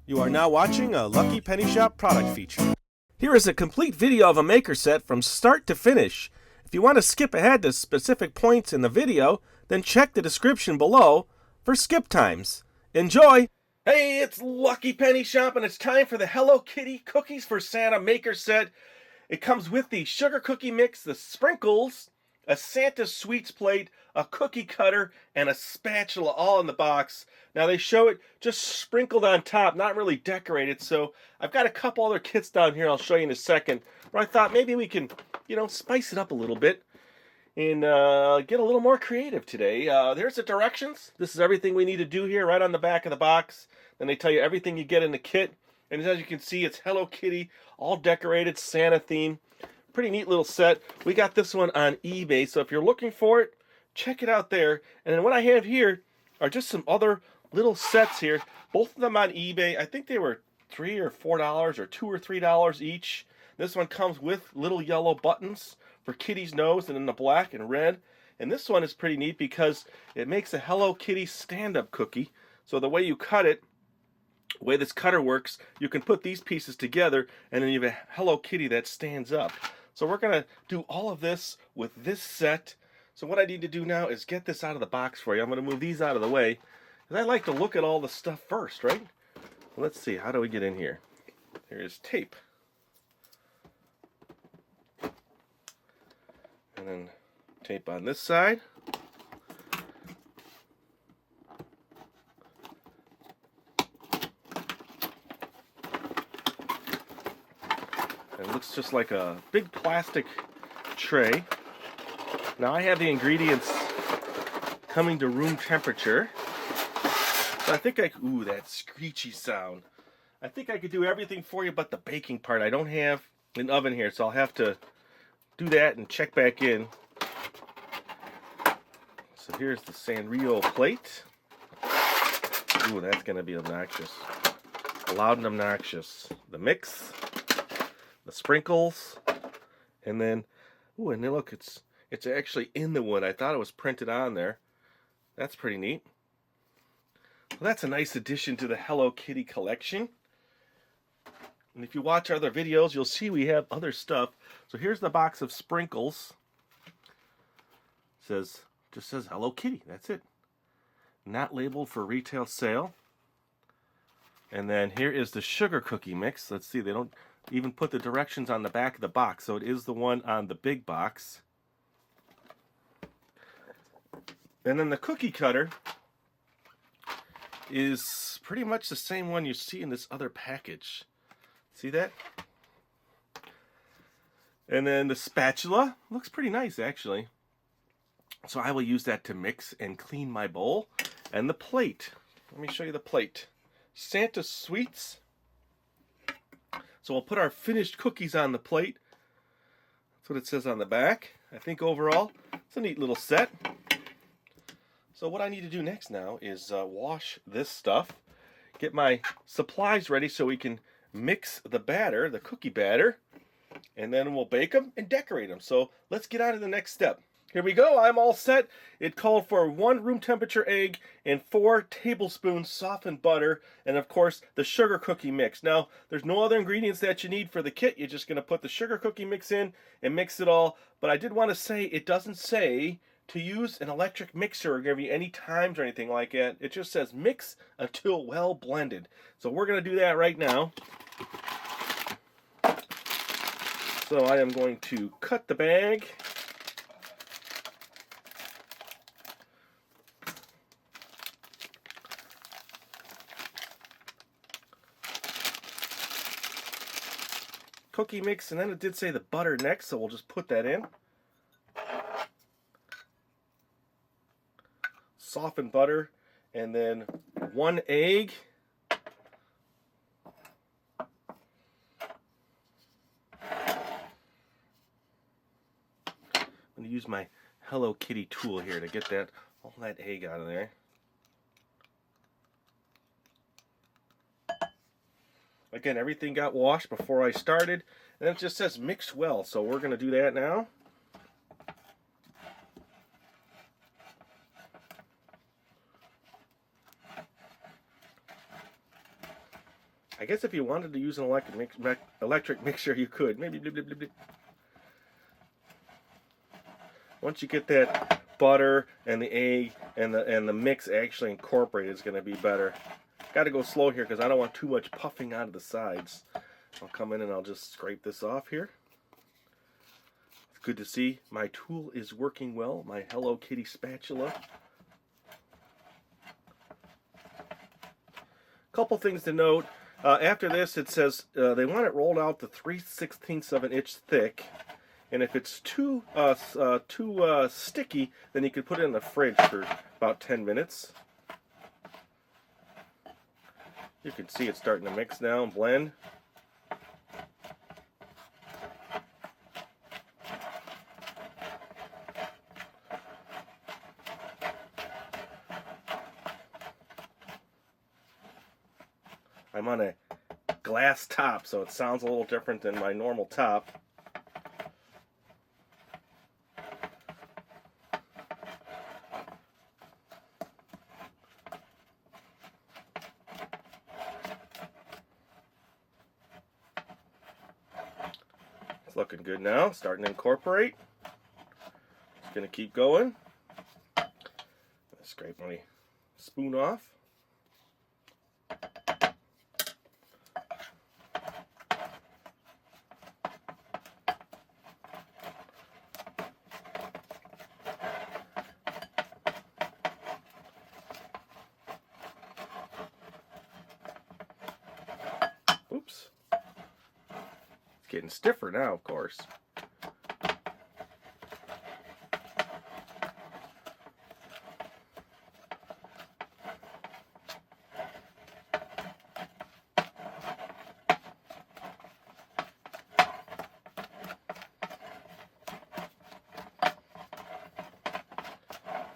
You are now watching a Lucky Penny Shop product feature. Here is a complete video of a maker set from start to finish. If you want to skip ahead to specific points in the video, then check the description below for skip times. Enjoy! Hey, it's Lucky Penny Shop and it's time for the Hello Kitty Cookies for Santa maker set. It comes with the sugar cookie mix, the sprinkles, a Santa sweets plate, a cookie cutter, and a spatula all in the box. Now they show it just sprinkled on top, not really decorated, so I've got a couple other kits down here I'll show you in a second, where I thought maybe we can, spice it up a little bit and get a little more creative today. There's the directions. This is everything we need to do here right on the back of the box. Then they tell you everything you get in the kit. And as you can see, it's Hello Kitty, all decorated, Santa theme. Pretty neat little set. We got this one on eBay, so if you're looking for it, check it out there. And then what I have here are just some other little sets here. Both of them on eBay. I think they were $3 or $4 or $2 or $3 each. This one comes with little yellow buttons for Kitty's nose and in the black and red. And this one is pretty neat because it makes a Hello Kitty stand-up cookie. So the way you cut it, the way this cutter works, you can put these pieces together and then you have a Hello Kitty that stands up. So we're going to do all of this with this set. So what I need to do now is get this out of the box for you. I'm going to move these out of the way because I like to look at all the stuff first, right? Well, let's see, how do we get in here? There's tape. And then tape on this side. It looks just like a big plastic tray. Now I have the ingredients coming to room temperature. So I think ooh, that screechy sound. I think I could do everything for you but the baking part. I don't have an oven here, so I'll have to do that and check back in. So here's the Sanrio plate. Ooh, that's gonna be obnoxious. Loud and obnoxious. The mix. The sprinkles, and then, ooh, and then look, it's actually in the wood. I thought it was printed on there. That's pretty neat. Well, that's a nice addition to the Hello Kitty collection. And if you watch our other videos, you'll see we have other stuff. So here's the box of sprinkles. Just says Hello Kitty. That's it. Not labeled for retail sale. And then here is the sugar cookie mix. Let's see, they don't even put the directions on the back of the box, so it is the one on the big box. And then the cookie cutter is pretty much the same one you see in this other package. See that? And then the spatula looks pretty nice, actually. So I will use that to mix and clean my bowl. And the plate. Let me show you the plate. Santa sweets. So we'll put our finished cookies on the plate. That's what it says on the back. I think overall, it's a neat little set. So what I need to do next now is wash this stuff, get my supplies ready so we can mix the batter, the cookie batter, and then we'll bake them and decorate them. So let's get on to the next step. Here we go, I'm all set. It called for 1 room temperature egg and 4 tablespoons softened butter, and of course the sugar cookie mix. Now, there's no other ingredients that you need for the kit. You're just going to put the sugar cookie mix in and mix it all. But I did want to say, it doesn't say to use an electric mixer or give you any times or anything like that. It just says mix until well blended. So we're going to do that right now. So I am going to cut the bag. Cookie mix, and then it did say the butter next, so we'll just put that in. Softened butter, and then 1 egg. I'm going to use my Hello Kitty tool here to get all that egg out of there. Again, everything got washed before I started, and it just says mix well, so we're going to do that now. I guess if you wanted to use an electric mixer, you could. Maybe. Blah, blah, blah, blah. Once you get that butter and the egg and the mix actually incorporated, it's going to be better. Got to go slow here because I don't want too much puffing out of the sides. I'll come in and I'll just scrape this off here. It's good to see my tool is working well, my Hello Kitty spatula. Couple things to note. After this, it says they want it rolled out to 3/16 of an inch thick. And if it's too sticky, then you can put it in the fridge for about 10 minutes. You can see it's starting to mix now and blend. I'm on a glass top, so it sounds a little different than my normal top. It's looking good now, starting to incorporate. Just going to keep going. Scrape my spoon off. Oops. It's getting stiffer now, of course.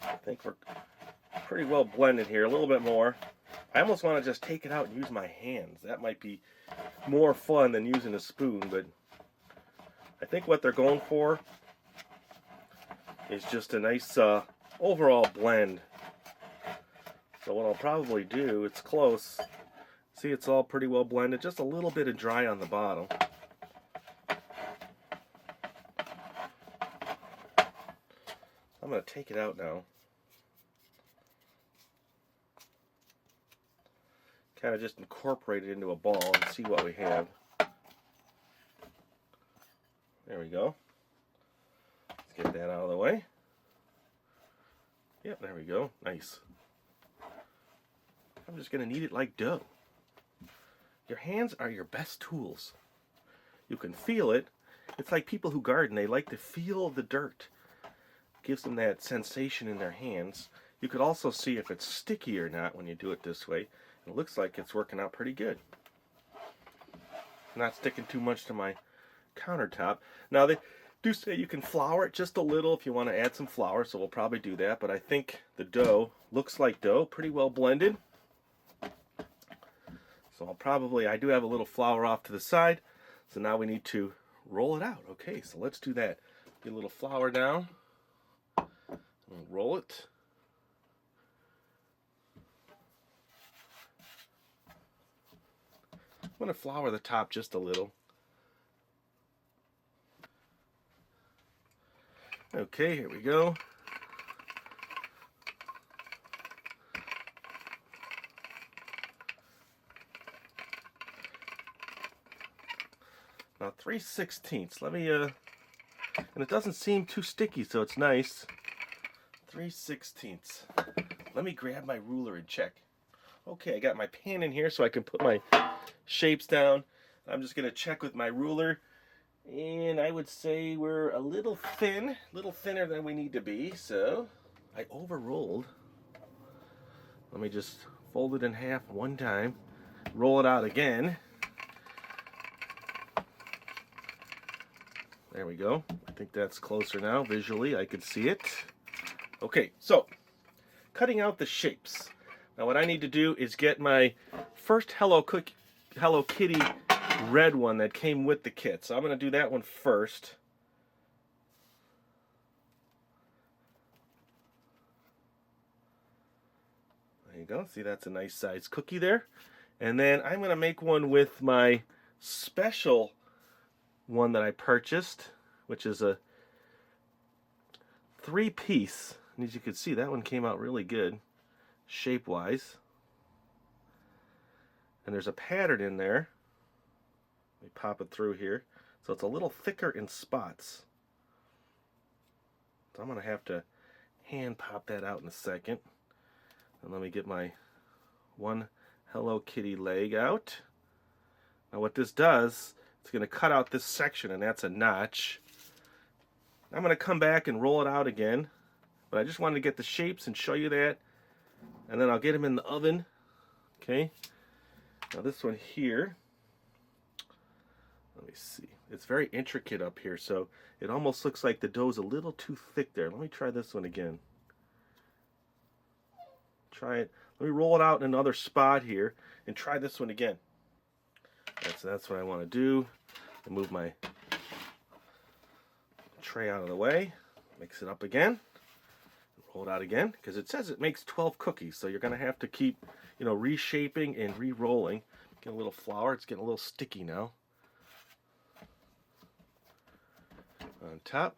I think we're pretty well blended here, a little bit more. I almost want to just take it out and use my hands. That might be more fun than using a spoon, but I think what they're going for is just a nice overall blend. So what I'll probably do, it's close. See, it's all pretty well blended, just a little bit of dry on the bottom. I'm going to take it out now. Kind of just incorporate it into a ball and see what we have. There we go. Let's get that out of the way. Yep, there we go. Nice. I'm just going to knead it like dough. Your hands are your best tools. You can feel it. It's like people who garden, they like to feel the dirt. It gives them that sensation in their hands. You could also see if it's sticky or not when you do it this way. It looks like it's working out pretty good. Not sticking too much to my countertop. Now they do say you can flour it just a little if you want to add some flour, so we'll probably do that. But I think the dough looks like dough, pretty well blended. So I do have a little flour off to the side. So now we need to roll it out. Okay, so let's do that. Get a little flour down. And roll it. I'm going to flour the top just a little. Okay, here we go. Now 3/16. Let me and it doesn't seem too sticky, so it's nice. 3/16. Let me grab my ruler and check. Okay, I got my pan in here so I can put my shapes down. I'm just going to check with my ruler, and I would say we're a little thinner than we need to be, so I overrolled. Let me just fold it in half one time, roll it out again. There we go. I think that's closer now. Visually, I can see it. Okay, so cutting out the shapes. Now what I need to do is get my first Hello Kitty red one that came with the kit. So I'm going to do that one first. There you go. See, that's a nice size cookie there. And then I'm going to make one with my special one that I purchased, which is a 3-piece. And as you can see, that one came out really good, shape-wise. And there's a pattern in there. Let me pop it through here. So it's a little thicker in spots. So I'm going to have to hand pop that out in a second. And let me get my one Hello Kitty leg out. Now what this does, it's going to cut out this section, and that's a notch. I'm going to come back and roll it out again. But I just wanted to get the shapes and show you that. And then I'll get them in the oven. Okay. Now this one here, let me see. It's very intricate up here, so it almost looks like the dough's a little too thick there. Let me try this one again. Try it. Let me roll it out in another spot here and try this one again. That's what I want to do. I'll move my tray out of the way. Mix it up again. Roll it out again, because it says it makes 12 cookies, so you're going to have to keep, reshaping and re-rolling. Get a little flour. It's getting a little sticky now. On top.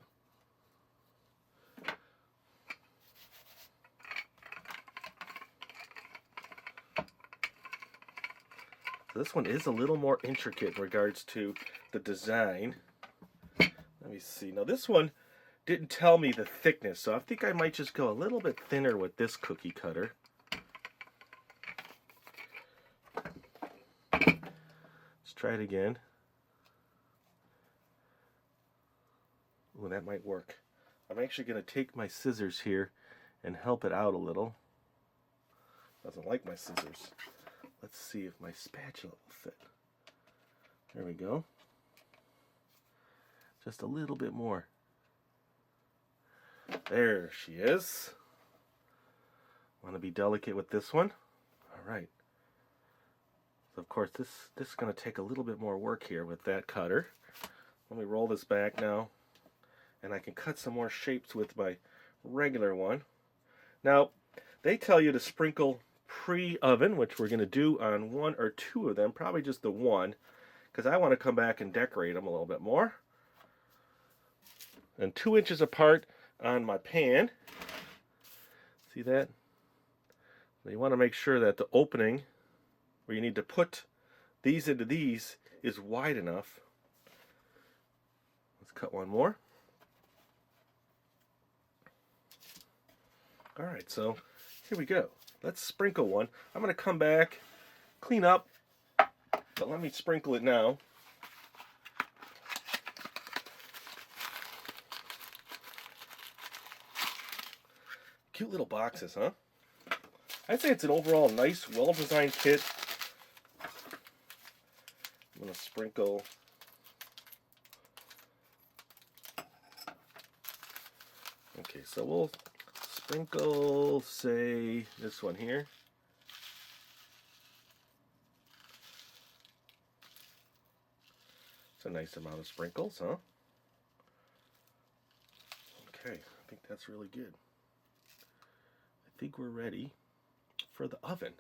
So this one is a little more intricate in regards to the design. Let me see. Now this one didn't tell me the thickness, so I think I might just go a little bit thinner with this cookie cutter. Let's try it again. Ooh, that might work. I'm actually going to take my scissors here and help it out a little. Doesn't like my scissors. Let's see if my spatula will fit. There we go. Just a little bit more. There she is. Want to be delicate with this one? All right. So of course this is going to take a little bit more work here with that cutter. Let me roll this back now, and I can cut some more shapes with my regular one. Now, they tell you to sprinkle pre-oven, which we're going to do on one or two of them, probably just the one, because I want to come back and decorate them a little bit more. And 2 inches apart on my pan. See that? So you want to make sure that the opening where you need to put these into these is wide enough. Let's cut one more. Alright, so here we go. Let's sprinkle one. I'm going to come back, clean up, but let me sprinkle it now. Cute little boxes, huh? I'd say it's an overall nice, well-designed kit. I'm going to sprinkle. Okay, so we'll sprinkle, say, this one here. It's a nice amount of sprinkles, huh? Okay, I think that's really good. I think we're ready for the oven.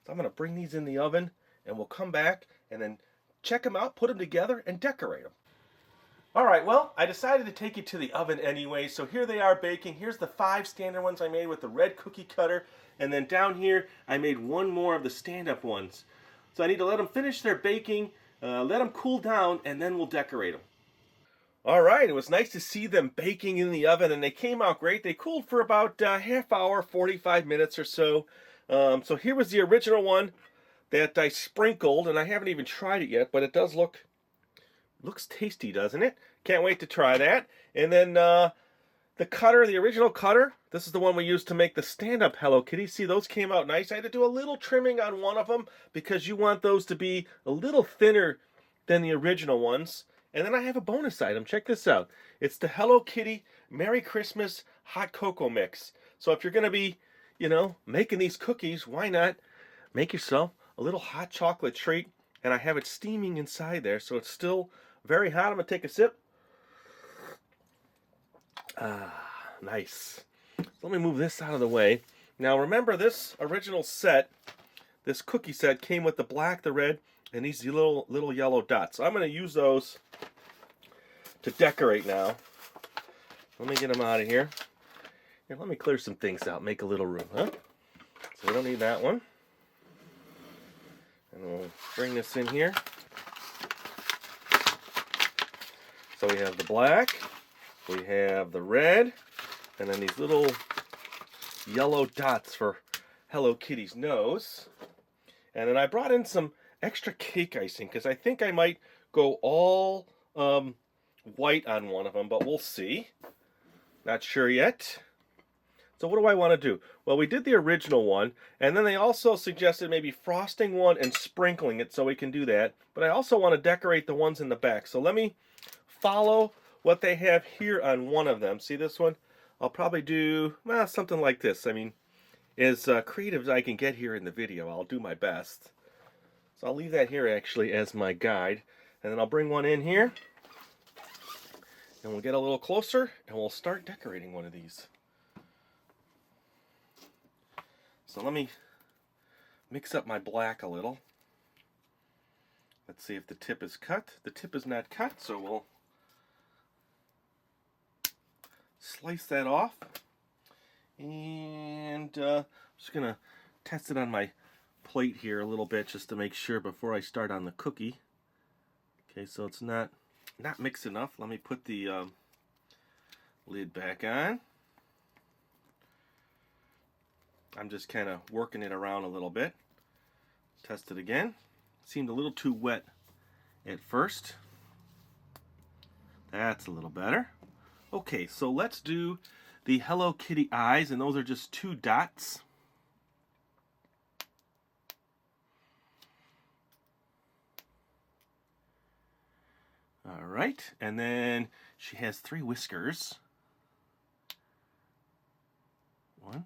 So I'm going to bring these in the oven, and we'll come back and then check them out, put them together, and decorate them. Alright, well, I decided to take it to the oven anyway, so here they are baking. Here's the 5 standard ones I made with the red cookie cutter, and then down here I made one more of the stand-up ones. So I need to let them finish their baking, let them cool down, and then we'll decorate them. Alright, it was nice to see them baking in the oven, and they came out great. They cooled for about half hour, 45 minutes or so. So here was the original one that I sprinkled, and I haven't even tried it yet, but it does looks tasty, doesn't it? Can't wait to try that. And then the cutter, the original cutter, this is the one we used to make the stand-up Hello Kitty. See, those came out nice. I had to do a little trimming on one of them because you want those to be a little thinner than the original ones. And then I have a bonus item. Check this out. It's the Hello Kitty Merry Christmas Hot Cocoa Mix. So if you're going to be, making these cookies, why not make yourself a little hot chocolate treat? And I have it steaming inside there, so it's still very hot. I'm going to take a sip. Nice. So let me move this out of the way. Now remember, this original set, this cookie set came with the black, the red, and these little yellow dots. So I'm going to use those to decorate now. Let me get them out of here. Here, let me clear some things out, make a little room, huh? So we don't need that one. And we'll bring this in here. So we have the black, we have the red, and then these little yellow dots for Hello Kitty's nose. And then I brought in some extra cake icing because I think I might go all white on one of them, but we'll see. Not sure yet. So what do I want to do? Well, we did the original one, and then they also suggested maybe frosting one and sprinkling it, so we can do that. But I also want to decorate the ones in the back. So let me follow what they have here on one of them. See this one? I'll probably do something like this. I mean, as creative as I can get here in the video, I'll do my best. So I'll leave that here actually as my guide. And then I'll bring one in here. And we'll get a little closer, and we'll start decorating one of these. So let me mix up my black a little. Let's see if the tip is cut. The tip is not cut, so we'll slice that off. And I'm just going to test it on my plate here a little bit just to make sure before I start on the cookie. Okay, so it's not mixed enough. Let me put the lid back on. I'm just kind of working it around a little bit. Test it again. Seemed a little too wet at first. That's a little better. Okay, so let's do the Hello Kitty eyes, and those are just 2 dots. All right, and then she has 3 whiskers. 1,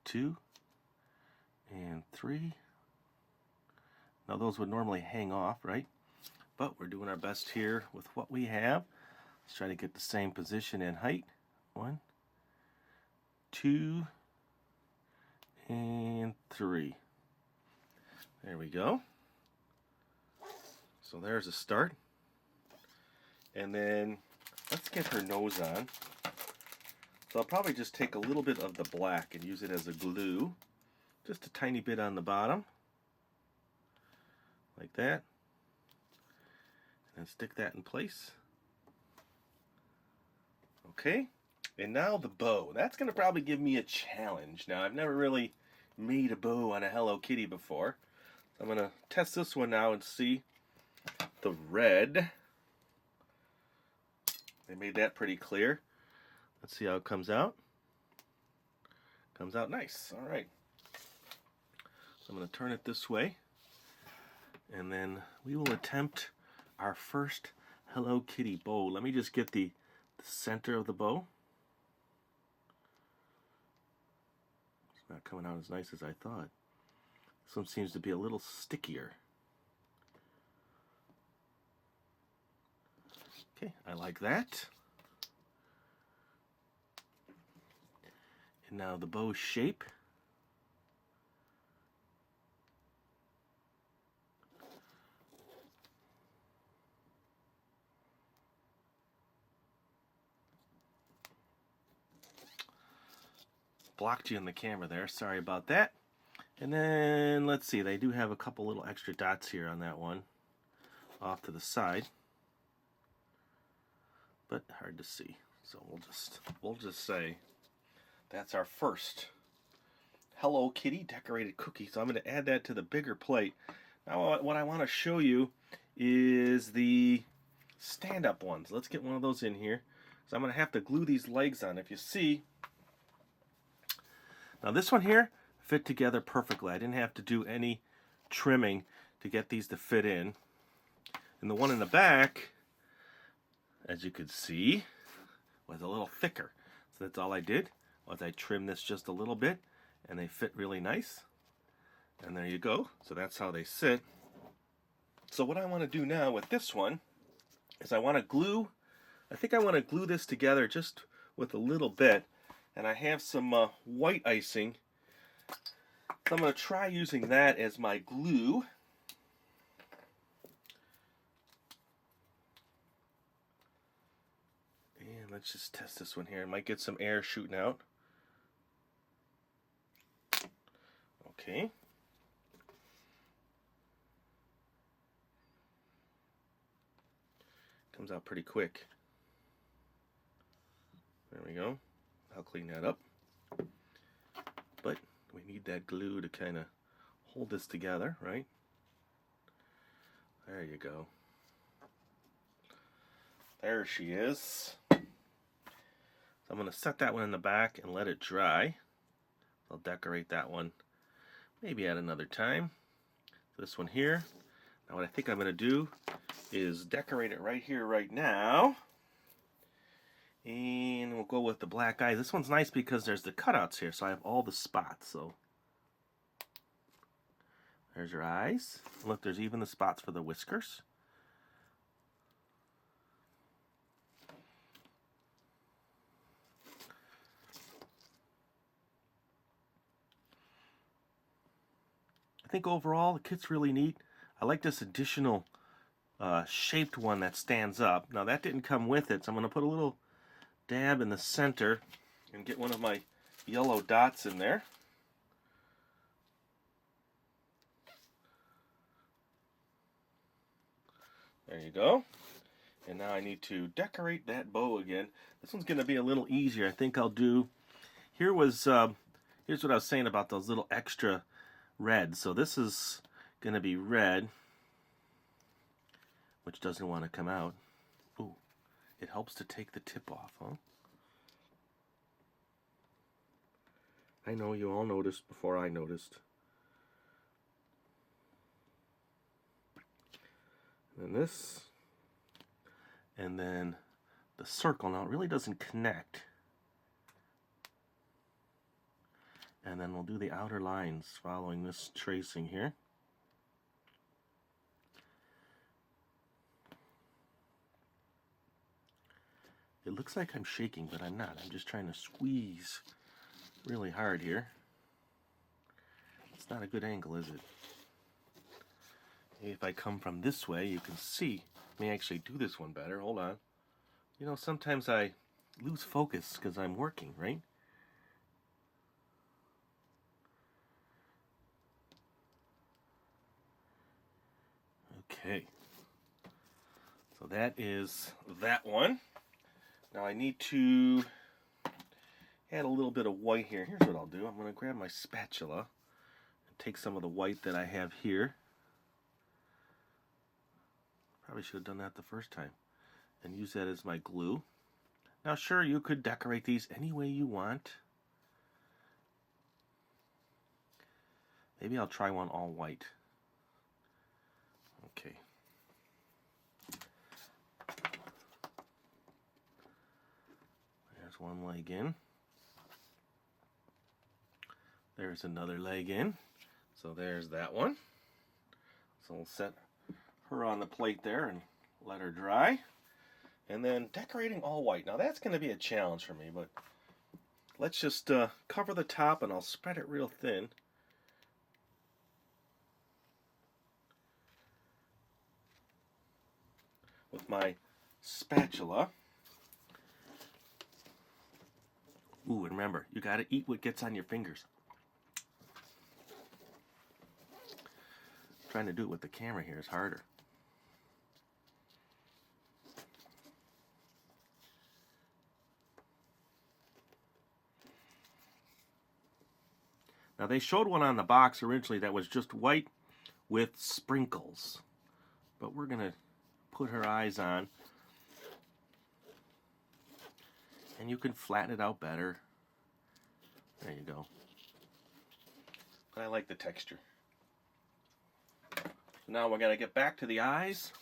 2, and 3. Now those would normally hang off, right? But we're doing our best here with what we have. Let's try to get the same position and height. 1, 2, and 3. There we go. So there's a start. And then let's get her nose on. So I'll probably just take a little bit of the black and use it as a glue. Just a tiny bit on the bottom. Like that. And stick that in place. Okay. And now the bow. That's going to probably give me a challenge. Now, I've never really made a bow on a Hello Kitty before. So I'm going to test this one now and see. The red. They made that pretty clear. Let's see how it comes out. Comes out nice. All right. So I'm going to turn it this way. And then we will attempt our first Hello Kitty bow. Let me just get the center of the bow. It's not coming out as nice as I thought. This one seems to be a little stickier. Okay, I like that. And now the bow shape. Blocked you in the camera there, sorry about that. And then let's see, they do have a couple little extra dots here on that one off to the side. But hard to see. So we'll just say that's our first Hello Kitty decorated cookie. So I'm going to add that to the bigger plate. Now what I want to show you is the stand-up ones. Let's get one of those in here. So I'm going to have to glue these legs on. If you see, now this one here fit together perfectly. I didn't have to do any trimming to get these to fit in. And the one in the back, as you could see, was a little thicker. So that's all I did, was I trimmed this just a little bit, and they fit really nice. And there you go. So that's how they sit. So what I want to do now with this one is I want to glue, I think I want to glue this together just with a little bit. And I have some white icing So I'm going to try using that as my glue. And let's just test this one here. I might get some air shooting out. Okay. Comes out pretty quick. There we go. I'll clean that up. But we need that glue to kind of hold this together, right? There you go. There she is. So I'm going to set that one in the back and let it dry. I'll decorate that one maybe at another time. This one here. Now what I think I'm going to do is decorate it right here, right now. And we'll go with the black eyes. This one's nice because there's the cutouts here, so I have all the spots. So there's your eyes. Look, there's even the spots for the whiskers. I think overall the kit's really neat. I like this additional shaped one that stands up. Now that didn't come with it, so I'm going to put a little dab in the center and get one of my yellow dots in there. There you go. And now I need to decorate that bow again. This one's going to be a little easier. I think I'll do... Here's what I was saying about those little extra red. So this is going to be red, which doesn't want to come out. Ooh, it helps to take the tip off, huh? I know you all noticed before I noticed. And then this, and then the circle. Now it really doesn't connect. And then we'll do the outer lines following this tracing here. It looks like I'm shaking, but I'm not. I'm just trying to squeeze really hard here. It's not a good angle, is it? Maybe if I come from this way, you can see. Let me actually do this one better. Hold on. You know, sometimes I lose focus because I'm working, right? Okay. So that is that one. Now I need to add a little bit of white here. Here's what I'll do. I'm going to grab my spatula and take some of the white that I have here. Probably should have done that the first time. And use that as my glue. Now sure, you could decorate these any way you want. Maybe I'll try one all white. Okay. There's one leg in. There's another leg in. So there's that one. So we'll set her on the plate there and let her dry. And then decorating all white. Now that's going to be a challenge for me, but let's just cover the top and I'll spread it real thin. With my spatula. Ooh, and remember, you got to eat what gets on your fingers. Trying to do it with the camera here is harder. Now they showed one on the box originally that was just white with sprinkles. But we're going to put her eyes on. And you can flatten it out better. There you go. But I like the texture. So now we're going to get back to the eyes.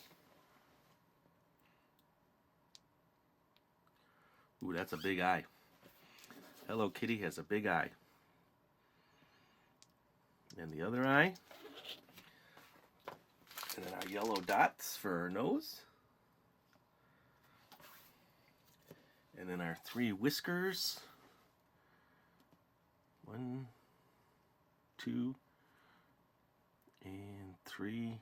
Ooh, that's a big eye. Hello Kitty has a big eye. And the other eye. And then our yellow dots for her nose. And then our 3 whiskers. 1, 2 and 3.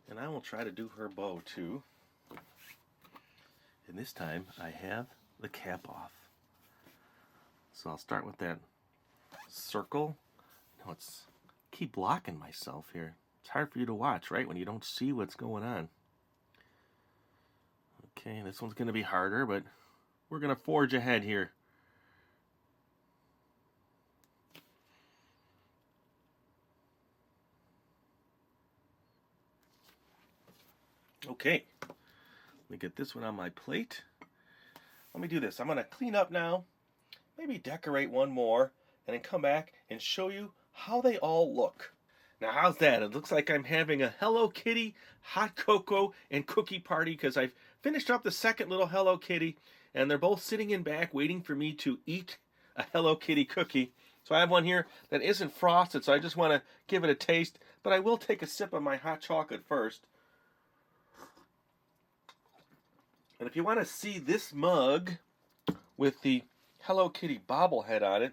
And I will try to do her bow too. And this time I have the cap off. So I'll start with that circle. No, it's keep blocking myself here. It's hard for you to watch, right, when you don't see what's going on. Okay, this one's going to be harder, but we're going to forge ahead here. Okay, let me get this one on my plate. Let me do this. I'm going to clean up now, maybe decorate one more, and then come back and show you how they all look. Now, how's that? It looks like I'm having a Hello Kitty hot cocoa and cookie party because I've finished up the second little Hello Kitty, and they're both sitting in back waiting for me to eat a Hello Kitty cookie. So I have one here that isn't frosted, so I just want to give it a taste, but I will take a sip of my hot chocolate first. And if you want to see this mug with the Hello Kitty bobblehead on it,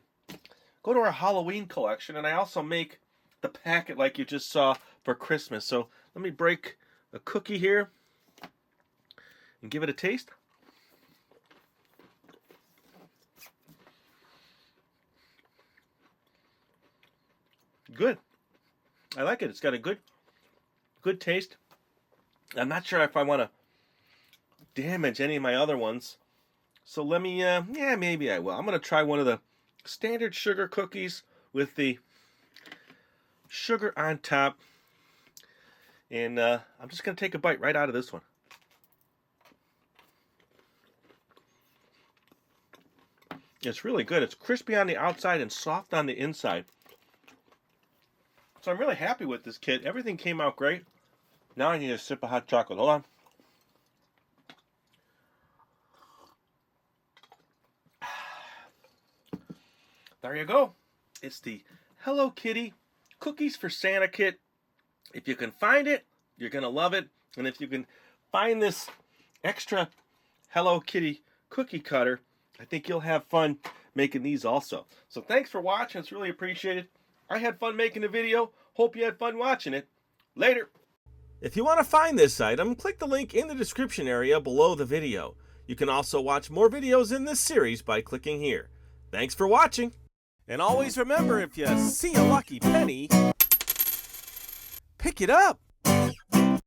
go to our Halloween collection, and I also make the packet like you just saw for Christmas. So let me break a cookie here and give it a taste. Good. I like it. It's got a good taste. I'm not sure if I want to damage any of my other ones. So let me, yeah, maybe I will. I'm going to try one of the standard sugar cookies with the sugar on top. And I'm just going to take a bite right out of this one. It's really good. It's crispy on the outside and soft on the inside. So I'm really happy with this kit. Everything came out great. Now I need a sip of hot chocolate. Hold on. There you go. It's the Hello Kitty Cookies for Santa kit. If you can find it, you're going to love it. And if you can find this extra Hello Kitty cookie cutter, I think you'll have fun making these also. So thanks for watching. It's really appreciated. I had fun making the video. Hope you had fun watching it. Later. If you want to find this item, click the link in the description area below the video. You can also watch more videos in this series by clicking here. Thanks for watching. And always remember, if you see a lucky penny, pick it up.